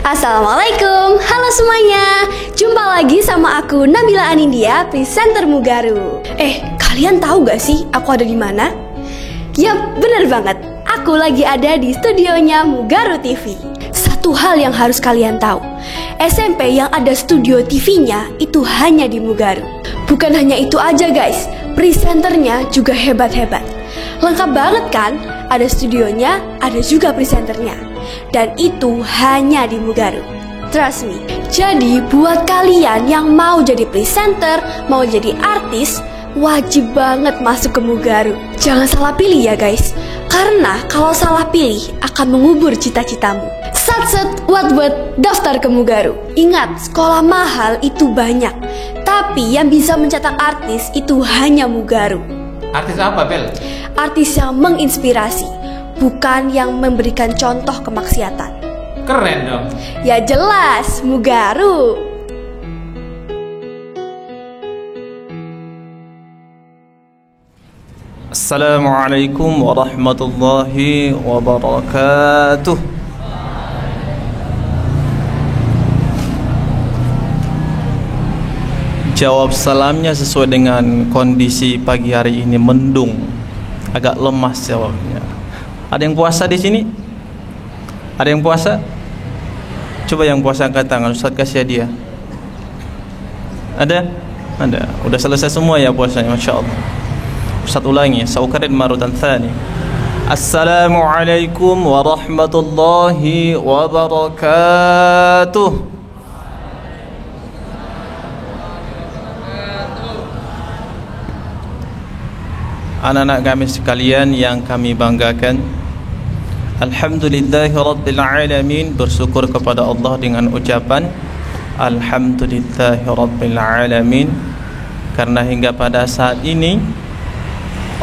Assalamualaikum, halo semuanya. Jumpa lagi sama aku Nabila Anindya, presenter Mugaru. Kalian tahu gak sih aku ada di mana? Yap, bener banget. Aku lagi ada di studionya Mugaru TV. Satu hal yang harus kalian tahu, SMP yang ada studio TV-nya itu hanya di Mugaru. Bukan hanya itu aja guys, presenternya juga hebat-hebat. Lengkap banget kan? Ada studionya, ada juga presenternya. Dan itu hanya di Mugaru. Trust me. Jadi buat kalian yang mau jadi presenter, mau jadi artis, wajib banget masuk ke Mugaru. Jangan salah pilih ya guys, karena kalau salah pilih akan mengubur cita-citamu. Sat-set, wat-wat, daftar ke Mugaru. Ingat, sekolah mahal itu banyak, tapi yang bisa mencetak artis itu hanya Mugaru. Artis apa, Bel? Artis yang menginspirasi, bukan yang memberikan contoh kemaksiatan. Keren dong. Ya jelas, Mugaru. Assalamualaikum warahmatullahi wabarakatuh. Jawab salamnya sesuai dengan kondisi pagi hari ini, mendung, agak lemas jawabnya. Ada yang puasa di sini? Ada yang puasa? Coba yang puasa angkat tangan, Ustaz kasih hadiah. Ada? Ada. Udah selesai semua ya puasanya, Masya Allah. Ustaz ulangi, saukarin marutan thani. Assalamualaikum warahmatullahi wabarakatuh. Anak-anak kami sekalian yang kami banggakan, Alhamdulillahirabbil alamin, bersyukur kepada Allah dengan ucapan Alhamdulillahirabbil alamin, karena hingga pada saat ini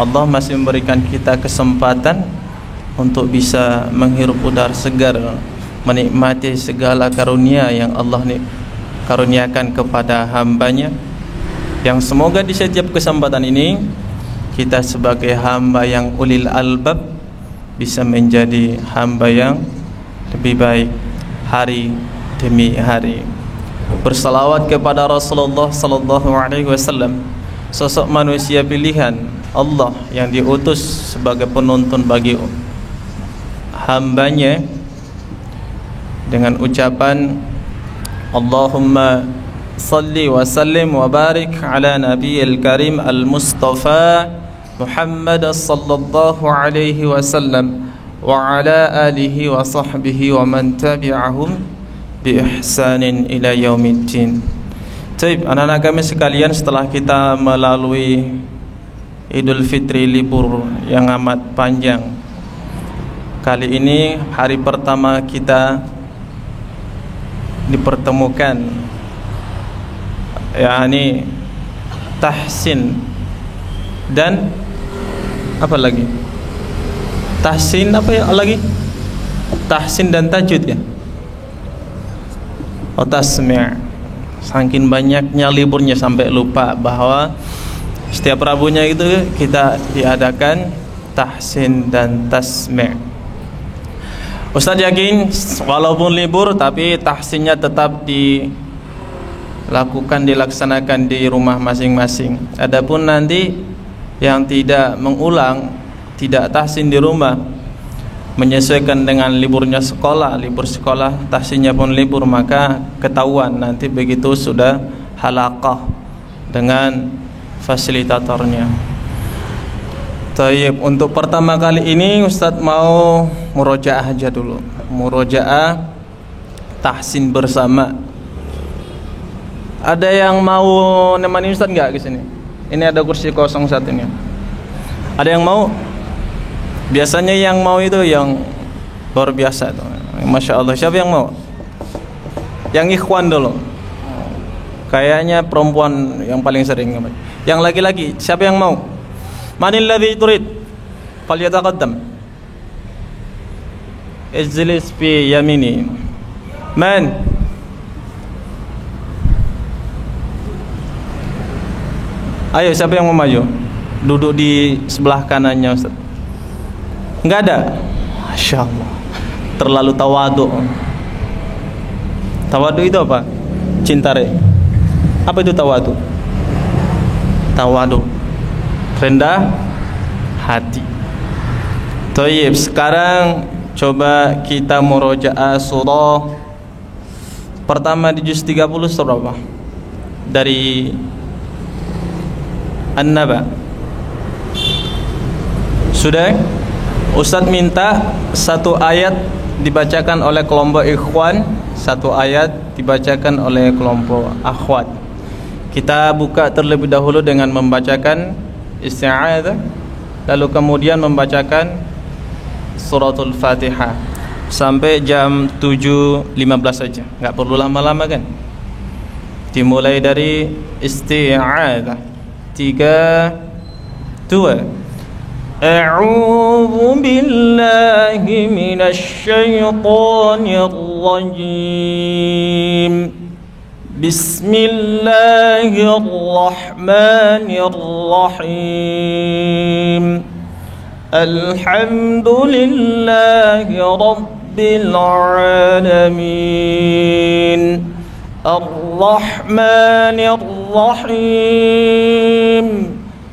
Allah masih memberikan kita kesempatan untuk bisa menghirup udara segar, menikmati segala karunia yang Allah karuniakan kepada hambanya, yang semoga di setiap kesempatan ini kita sebagai hamba yang ulil albab bisa menjadi hamba yang lebih baik hari demi hari. Bersalawat kepada Rasulullah sallallahu alaihi wasallam, sosok manusia pilihan Allah yang diutus sebagai penuntun bagi hambanya, dengan ucapan Allahumma salli wa sallim wa barik ala nabiyil karim al-mustafa Muhammad sallallahu alaihi wasallam wa ala alihi wa sahbihi wa man tabi'ahum bi ihsanin ila yaumiddin. Baik, anak-anak kami sekalian, setelah kita melalui Idul Fitri, libur yang amat panjang, kali ini hari pertama kita dipertemukan, yakni tahsin dan apa lagi? Tahsin apa ya lagi? Tahsin dan tajwid ya? Oh, tasmi'. Saking banyaknya liburnya sampai lupa bahwa setiap Rabunya itu kita diadakan tahsin dan tasmi'. Ustaz yakin walaupun libur tapi tahsinnya tetap dilaksanakan di rumah masing-masing. Adapun nanti yang tidak mengulang, tidak tahsin di rumah, menyesuaikan dengan liburnya sekolah, libur sekolah, tahsinnya pun libur, maka ketahuan nanti begitu sudah halaqah dengan fasilitatornya. Tayyib, untuk pertama kali ini Ustadz mau murojaah aja dulu, murojaah tahsin bersama. Ada yang mau nemani Ustadz nggak ke sini? Ini ada kursi kosong satunya. Ada yang mau? Biasanya yang mau itu yang luar biasa tuh. Masya Allah. Siapa yang mau? Yang ikhwan dulu. Kayaknya perempuan yang paling sering. Yang laki-laki, siapa yang mau? Manil ladzi turid? Falyataqaddam. Ijlis fi yamini. Man? Ayo, siapa yang mau maju? Duduk di sebelah kanannya Ustaz. Enggak ada? Masya Allah, terlalu tawadhu. Tawadu itu apa? Cinta re. Apa itu tawadu? Tawadu, rendah hati. Tayyib, sekarang coba kita murojaah surah pertama di juz 30 surah apa? Dari An-Naba. Sudah? Ustaz minta satu ayat dibacakan oleh kelompok ikhwan, satu ayat dibacakan oleh kelompok akhwat. Kita buka terlebih dahulu dengan membacakan isti'adzah, lalu kemudian membacakan suratul Fatihah sampai jam 7.15 saja. Enggak perlu lama-lama kan? Dimulai dari isti'adzah. 3 2 A'udzu billahi minasy syaithanir rajim. Bismillahirrahmanirrahim. Alhamdulillahi rabbil alamin. Ar-Rahmanir Rahim.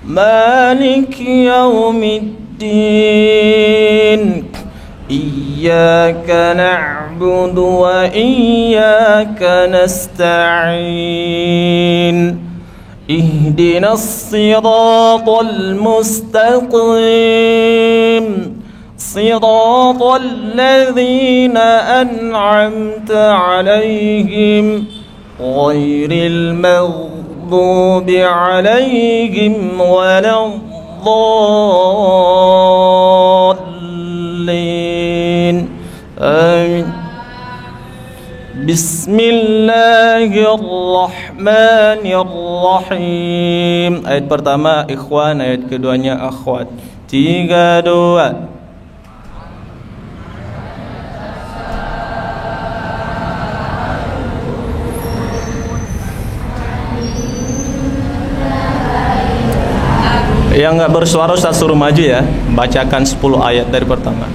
مالك يوم الدين إياك نعبد وإياك نستعين اهدنا الصراط المستقيم صراط الذين أنعمت عليهم غير المغضوب عليهم ولا الضالين آمين. بسم الله الرحمن الرحيم. Ayat pertama ikhwan, ayat keduanya akhwat. 3 2 Yang nggak bersuara Ustaz suruh maju ya. Bacakan 10 ayat dari pertama.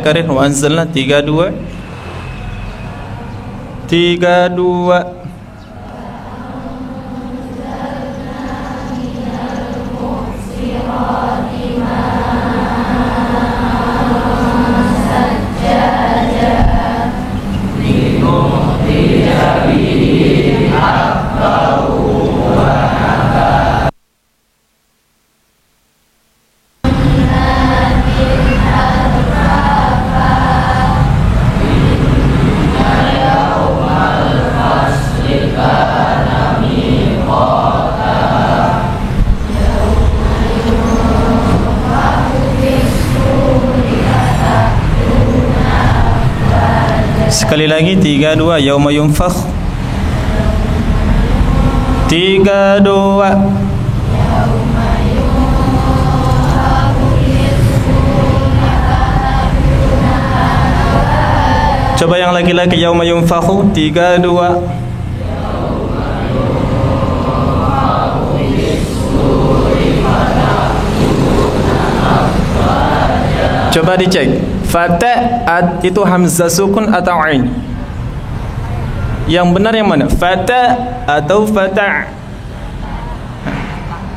Karir wanzalna 3 2 3 2 Sekali lagi 3 2 yauma yunfakh 3 2 Coba yang laki-laki yauma yunfakhu 3 2 Coba dicek Fata itu hamzah sukun atau ain? Yang benar yang mana? Fata atau fata?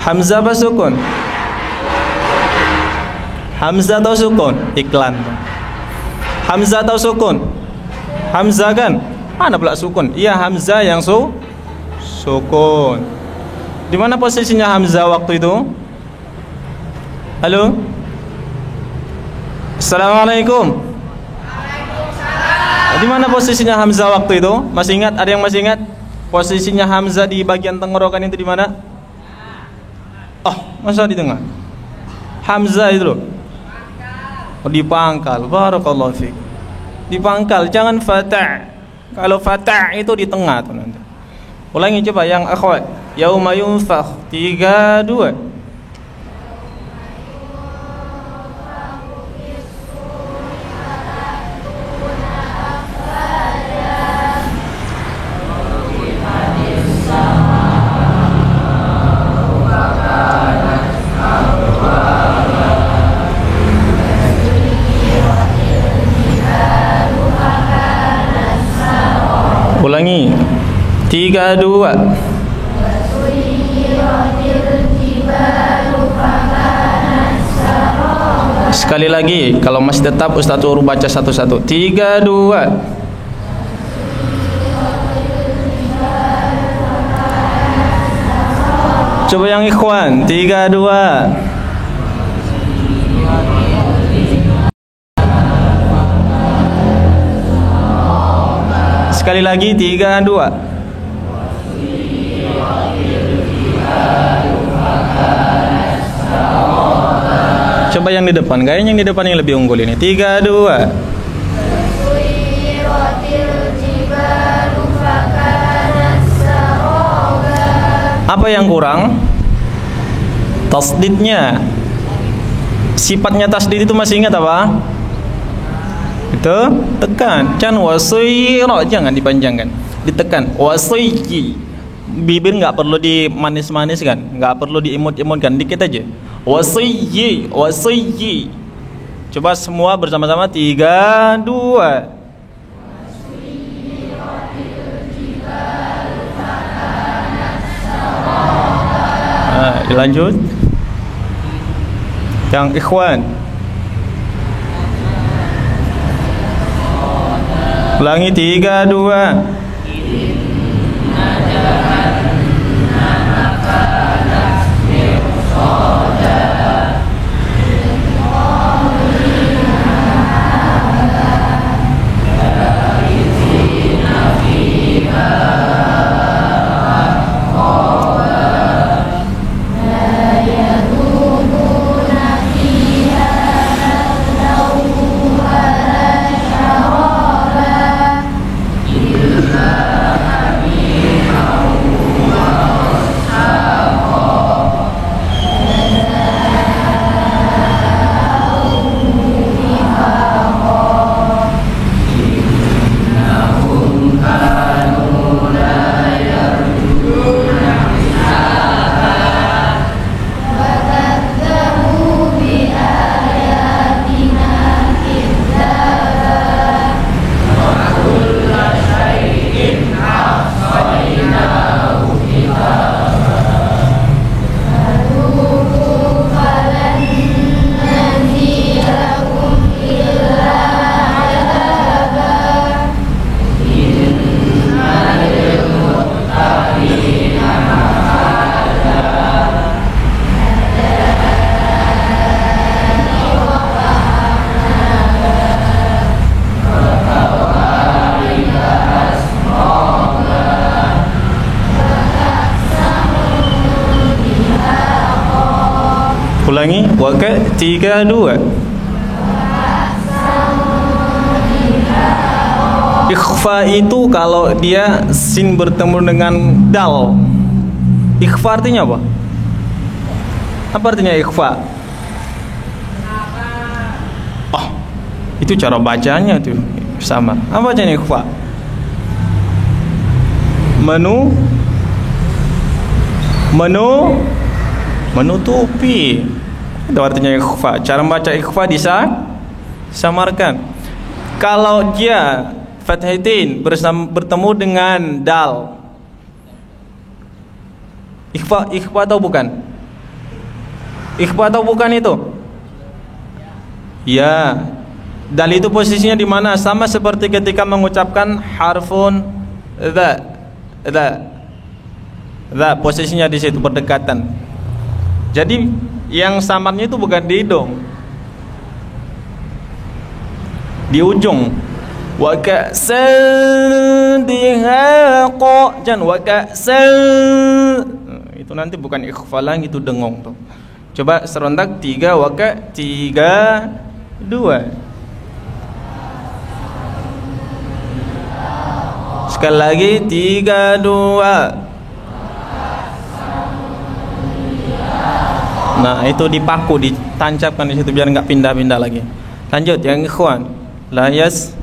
Hamzah apa sukun? Hamzah atau sukun? Iklan. Hamzah atau sukun? Hamzah kan? Mana pula sukun? Iya, hamzah yang sukun. Di mana posisinya hamzah waktu itu? Halo? Assalamualaikum. Di mana posisinya hamzah waktu itu? Masih ingat? Ada yang masih ingat? Posisinya hamzah di bagian tenggorokan itu di mana? Oh, masa di tengah? Hamzah itu loh. Oh, di pangkal. Barakallahu fiik. Di pangkal, jangan fata'. Kalau fata' itu di tengah tuh nanti. Ulangi coba yang akhwat. Yauma yunfakh 3 2. Ulangi 3 2. Sekali lagi, kalau masih tetap Ustaz suruh baca satu-satu. 3 2. Coba yang ikhwan 3 2. Sekali lagi 3 2. Coba yang di depan, kayaknya yang di depan yang lebih unggul ini. 3 2. Apa yang kurang? Tasdidnya. Sifatnya tasdid itu masih ingat apa? Itu tekan, jangan wasira, jangan dipanjangkan, ditekan wasiyyi. Bibir nggak perlu dimanis-maniskan, nggak perlu diimut-imutkan, dikit aja. Wasiyyi, wasiyyi. Coba semua bersama-sama 3 2. Nah, dilanjut. Yang ikhwan. Ulangi 3 2. Ulangi, waka 3 2. Ikhfa itu kalau dia sin bertemu dengan dal. Ikhfa artinya apa? Apa artinya ikhfa? Oh, itu cara bacanya tuh sama. Apa bacanya ikhfa? menutupi. Itu artinya ikhfa. Cara membaca ikhfa samarkan. Kalau dia fathatain bertemu dengan dal, ikhfa atau bukan? Ikhfa atau bukan itu? Ya. Dal itu posisinya di mana? Sama seperti ketika mengucapkan harfun dha. Posisinya di situ berdekatan. Jadi yang samarnya itu bukan di hidung, di ujung. Wa ka'san dihaqa, jangan wa ka'san. Itu nanti bukan ikhfa lagi, itu dengong tuh. Coba serentak 3 waka 3 2. Sekali lagi 3 2. Nah, itu dipaku, ditancapkan di situ biar enggak pindah-pindah lagi. Lanjut yang ikhwan. La yas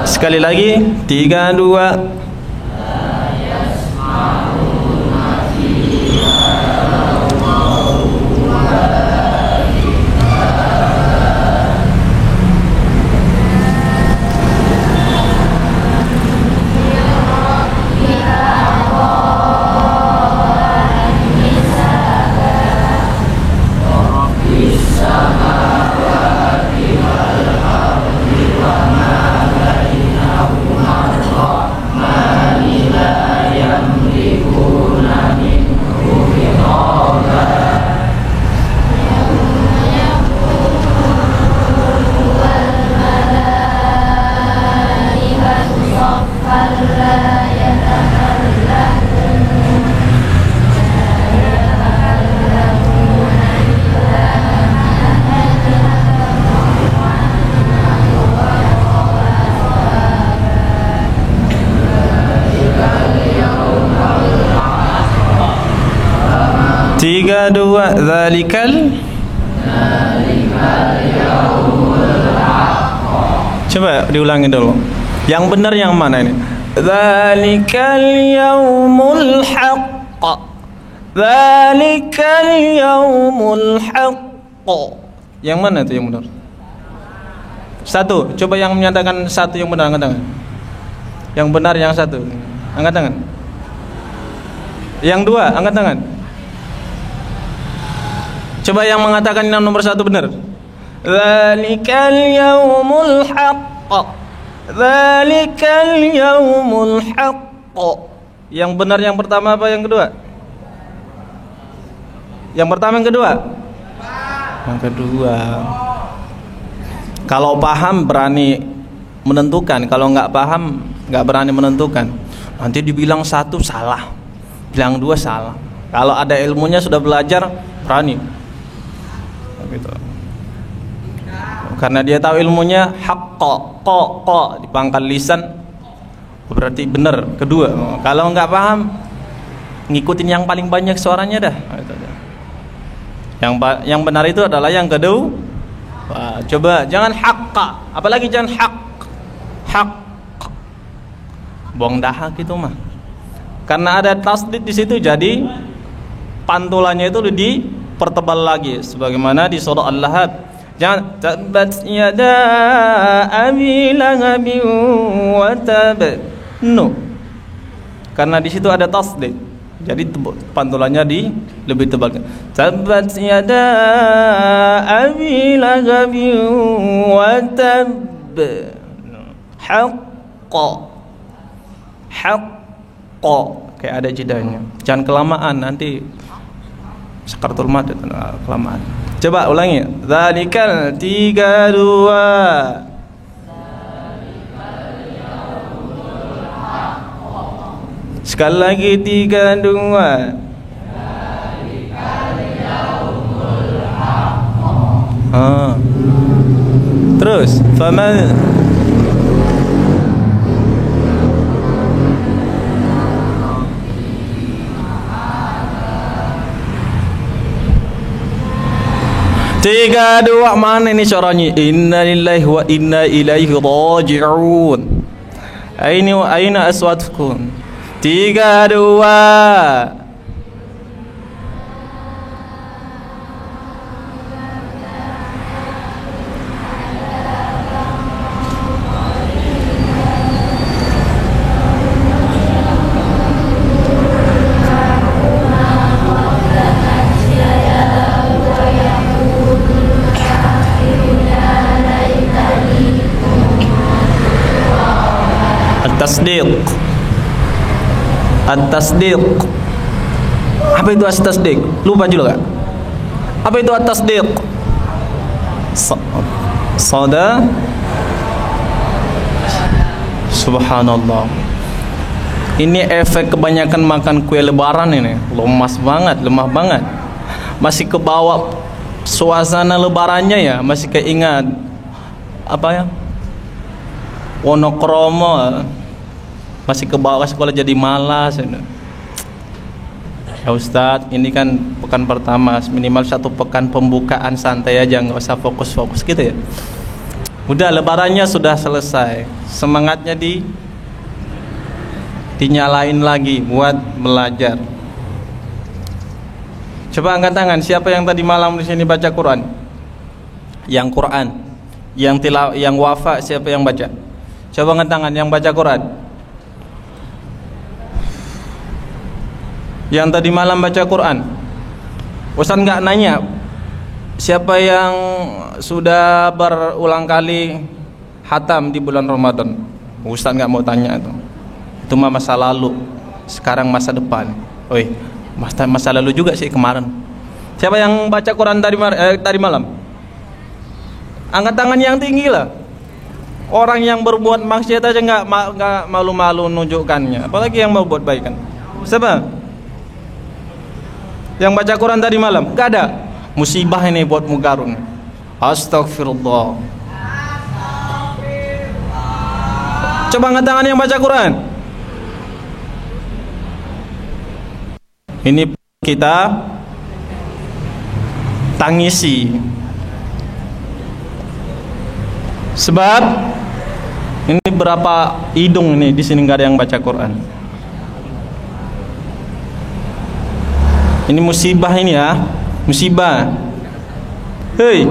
sekali lagi 3 2. Tiga dua. Zalikal. Coba diulangi dulu. Yang benar yang mana ini? Zalikal yaumul haqq. Zalikal yaumul haqq. Yang mana itu yang benar? Satu. Coba yang menyatakan satu yang benar, angkat tangan. Yang benar yang satu, angkat tangan. Yang dua, angkat tangan. Coba yang mengatakan yang nomor satu benar. Zalikal yaumul haqq. Zalikal yaumul haqq. Yang benar yang pertama apa yang kedua? Yang pertama yang kedua? Yang kedua. Kalau paham berani menentukan, kalau nggak paham nggak berani menentukan. Nanti dibilang satu salah, bilang dua salah. Kalau ada ilmunya sudah belajar berani. Gitu. Karena dia tahu ilmunya haqqa, qa di pangkal lisan berarti benar. Kedua, kalau nggak paham ngikutin yang paling banyak suaranya dah. Yang benar itu adalah yang kedua. Wah, coba jangan haqqa, apalagi jangan haq. Buang dahak itu mah. Karena ada tasdid di situ, jadi pantulannya itu dipertebal lagi sebagaimana di surah Al-Lahab. Jangan tabat yada abi lahabin wa tab. No. Karena di situ ada tasdid. Jadi pantulannya lebih tebal. Tabat yada abi lahabin wa tab. Haqqa. Kayak ada jedanya. Jangan kelamaan, nanti sakaratul maut kelamaan. Coba ulangi. Zalikal 3 2. Sekali lagi 3 2. Terus faman Tiga dua, mana ini caranya? Inna lillahi wa inna ilaihi raji'un. Aina aswatukum. 3, 2. At-tasdiq. At-tasdiq. Apa itu at-tasdiq? Lupa juga. Apa itu at-tasdiq? Sada. Subhanallah. Ini efek kebanyakan makan kue lebaran ini. Lemas banget, lemah banget. Masih kebawa suasana lebarannya ya, masih keingat apa ya? Wonokromo. Masih ke bawah sekolah jadi malas. Ya Ustadz, ini kan pekan pertama, minimal 1 pekan pembukaan santai aja, nggak usah fokus-fokus gitu ya. Udah lebarannya sudah selesai, semangatnya dinyalain lagi buat belajar. Coba angkat tangan, siapa yang tadi malam di sini baca Quran? Yang Quran, yang wafa, siapa yang baca? Coba angkat tangan yang baca Quran. Yang tadi malam baca Quran. Ustaz nggak nanya siapa yang sudah berulang kali hatam di bulan Ramadan. Ustaz nggak mau tanya itu. Itu masa lalu. Sekarang masa depan. Oi, masa lalu juga sih kemarin. Siapa yang baca Quran tadi malam? Angkat tangan yang tinggi lah. Orang yang berbuat maksiat aja nggak malu-malu nunjukkannya, apalagi yang mau buat baikan. Siapa? Yang baca Quran tadi malam? Gak ada. Musibah ini buat Mugarun. Astagfirullah. Coba angkat tangan yang baca Quran. Ini kita tangisi. Sebab ini berapa hidung ini di sini nggak ada yang baca Quran. Ini musibah ini ya, musibah. Hei,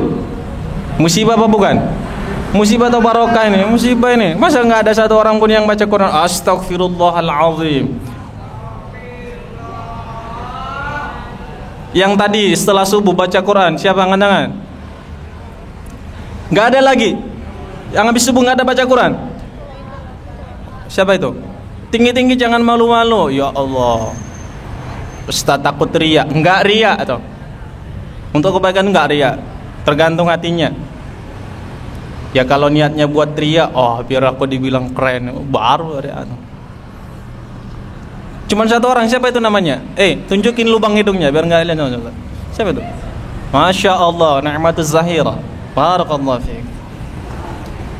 musibah apa bukan? Musibah atau barokah ini? Musibah ini. Masa nggak ada satu orang pun yang baca Quran? Astagfirullahaladzim. Yang tadi setelah subuh baca Quran, siapa angkat tangan? Nggak ada lagi. Yang habis subuh nggak ada baca Quran. Siapa itu? Tinggi-tinggi, jangan malu-malu. Ya Allah, Ustaz takut riak. Enggak riak atau untuk kebaikan enggak riak, tergantung hatinya. Ya kalau niatnya buat riak, oh biar aku dibilang keren, baru riak. Cuman satu orang, siapa itu namanya? Tunjukin lubang hidungnya biar enggak lihat. Siapa itu? Masya Allah, ni'matuz zahira. Barakallahu fiik.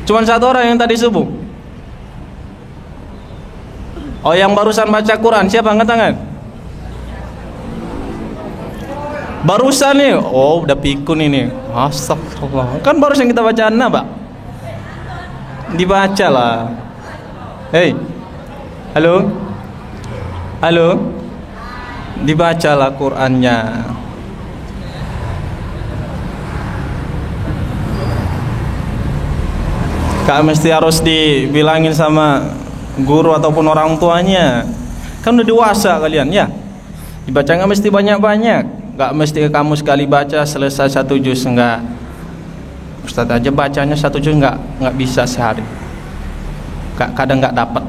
Cuman satu orang yang tadi subuh. Oh, yang barusan baca Quran, siapa angkat tangan? Barusan nih, oh udah pikun ini. Astagfirullah. Kan barusan kita baca An-Naba. Dibaca lah. Hei, halo, halo. Dibacalah Qurannya. Kak mesti harus dibilangin sama guru ataupun orang tuanya. Kan udah dewasa kalian ya. Dibaca nggak mesti banyak-banyak. Gak mesti kamu sekali baca selesai 1 juz, enggak. Ustaz aja bacanya 1 juz enggak bisa sehari. Kadang enggak dapat.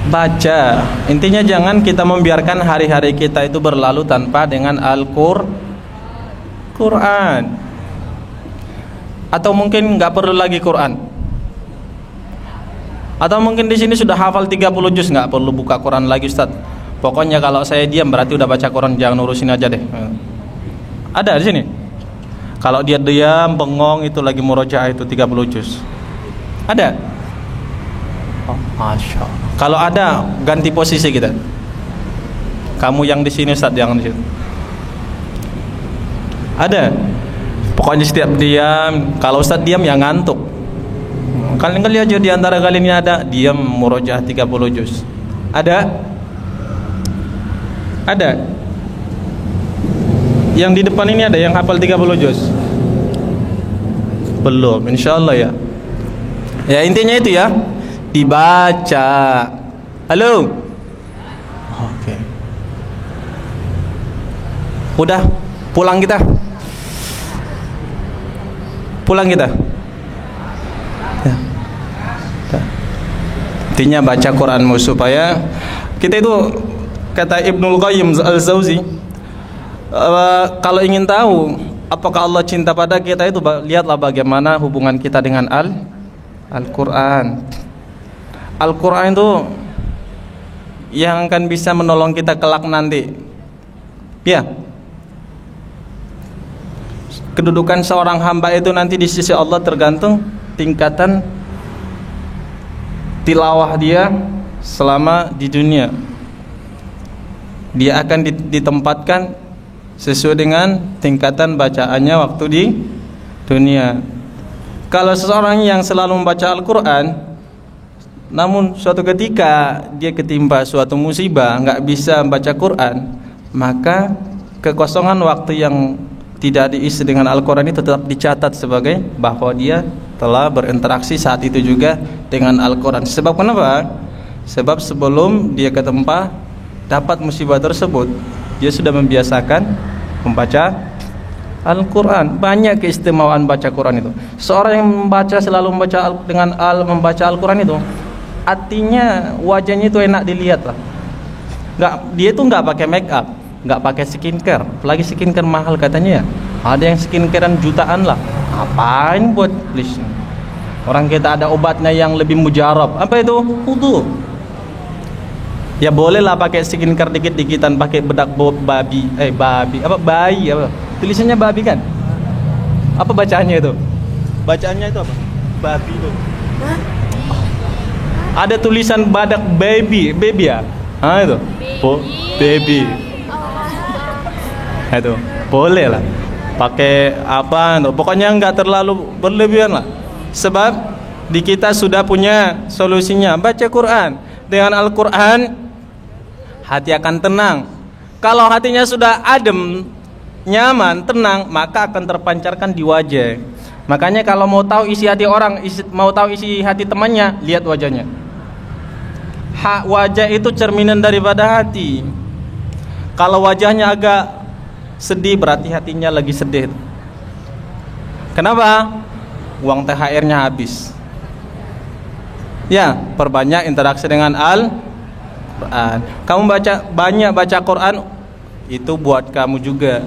Baca. Intinya jangan kita membiarkan hari-hari kita itu berlalu tanpa dengan Al-Quran. Atau mungkin enggak perlu lagi Quran. Atau mungkin di sini sudah hafal 30 juz, enggak perlu buka Quran lagi Ustaz. Pokoknya kalau saya diam berarti udah baca Quran, jangan urusin aja deh. Ada di sini. Kalau dia diam bengong itu lagi murojaah itu 30 juz. Ada? Oh, Masya Allah. Kalau ada ganti posisi kita. Kamu yang di sini, Ustaz yang di situ. Ada? Pokoknya setiap diam, kalau Ustaz diam ya ngantuk. Kalian lihat aja di antara kalian ini ada diam murojaah 30 juz. Ada? Ada? Yang di depan ini ada yang hafal 30 juz? Belum, insyaallah ya. Ya intinya itu ya, dibaca. Halo? Oke. Udah, pulang kita. Pulang kita. Ya. Intinya baca Quranmu supaya kita itu, kata Ibnul Qayyim Al-Jauzi, kalau ingin tahu apakah Allah cinta pada kita itu lihatlah bagaimana hubungan kita dengan Al-Quran. Al-Quran itu yang akan bisa menolong kita kelak nanti. Ya. Kedudukan seorang hamba itu nanti di sisi Allah tergantung tingkatan tilawah dia selama di dunia. Dia akan ditempatkan sesuai dengan tingkatan bacaannya waktu di dunia. Kalau seseorang yang selalu membaca Al-Quran, namun suatu ketika dia ketimpa suatu musibah, nggak bisa membaca Quran, maka kekosongan waktu yang tidak diisi dengan Al-Quran itu tetap dicatat sebagai bahwa dia telah berinteraksi saat itu juga dengan Al-Quran. Sebab kenapa? Sebab sebelum dia ketempa dapat musibah tersebut, dia sudah membiasakan membaca Al-Quran. Banyak keistimewaan baca Quran itu. Seorang yang membaca selalu membaca Al-Quran itu, artinya wajahnya itu enak dilihat lah. Dia itu nggak pakai make up, nggak pakai skincare, apalagi skincare mahal katanya ya. Ada yang skincarean jutaan lah. Apain buat list? Orang kita ada obatnya yang lebih mujarab. Apa itu? Wudu. Ya boleh lah pakai skincare dikit-dikitan, pakai bedak babi, bayi apa? Tulisannya babi kan? Apa bacaannya itu? Bacaannya itu apa? Babi itu. Ada tulisan badak baby ya? Itu. Baby. Itu boleh lah pakai apa, pokoknya nggak terlalu berlebihan lah. Sebab di kita sudah punya solusinya, baca Quran. Dengan Al-Quran hati akan tenang. Kalau hatinya sudah adem, nyaman, tenang, maka akan terpancarkan di wajah. Makanya kalau mau tahu isi hati orang, mau tahu isi hati temannya, lihat wajahnya. Wajah itu cerminan daripada hati. Kalau wajahnya agak sedih, berarti hatinya lagi sedih. Kenapa? Uang THR-nya habis. Ya, perbanyak interaksi dengan Al-Quran. Kamu banyak baca Quran, itu buat kamu juga,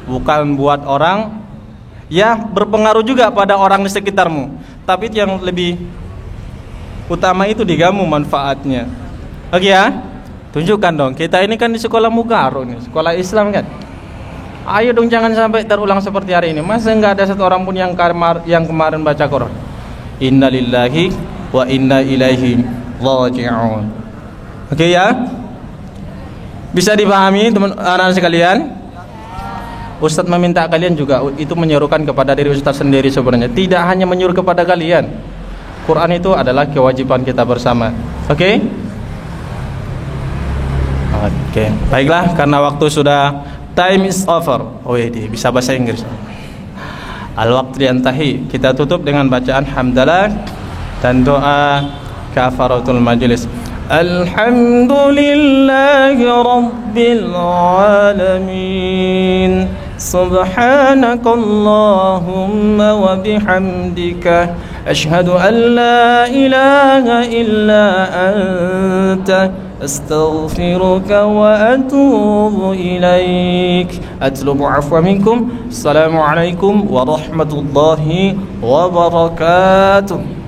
bukan buat orang. Ya, berpengaruh juga pada orang di sekitarmu, tapi yang lebih utama itu di kamu manfaatnya. Oke ya? Tunjukkan dong. Kita ini kan di sekolah Mugaru nih, sekolah Islam kan. Ayo dong, jangan sampai terulang seperti hari ini. Masa nggak ada satu orang pun yang kemarin baca Quran? Innalillahi wa inna ilaihi raji'un. Oke ya? Bisa dipahami teman-teman sekalian? Ustadz meminta kalian juga itu menyerukan kepada diri Ustadz sendiri sebenarnya. Tidak hanya menyuruh kepada kalian. Quran itu adalah kewajiban kita bersama. Oke? Oke. Baiklah, karena waktu sudah, time is over. Oh iya, bisa bahasa Inggris. Al-waqtu yantahi. Kita tutup dengan bacaan hamdalah dan doa kafaratul majlis. Alhamdulillahi rabbil alamin. Subhanakallahumma wa bihamdika ashhadu an la ilaha illa anta astaghfiruka wa atubu ilaik. Atlubu afwa minkum. Assalamualaikum warahmatullahi wabarakatuh.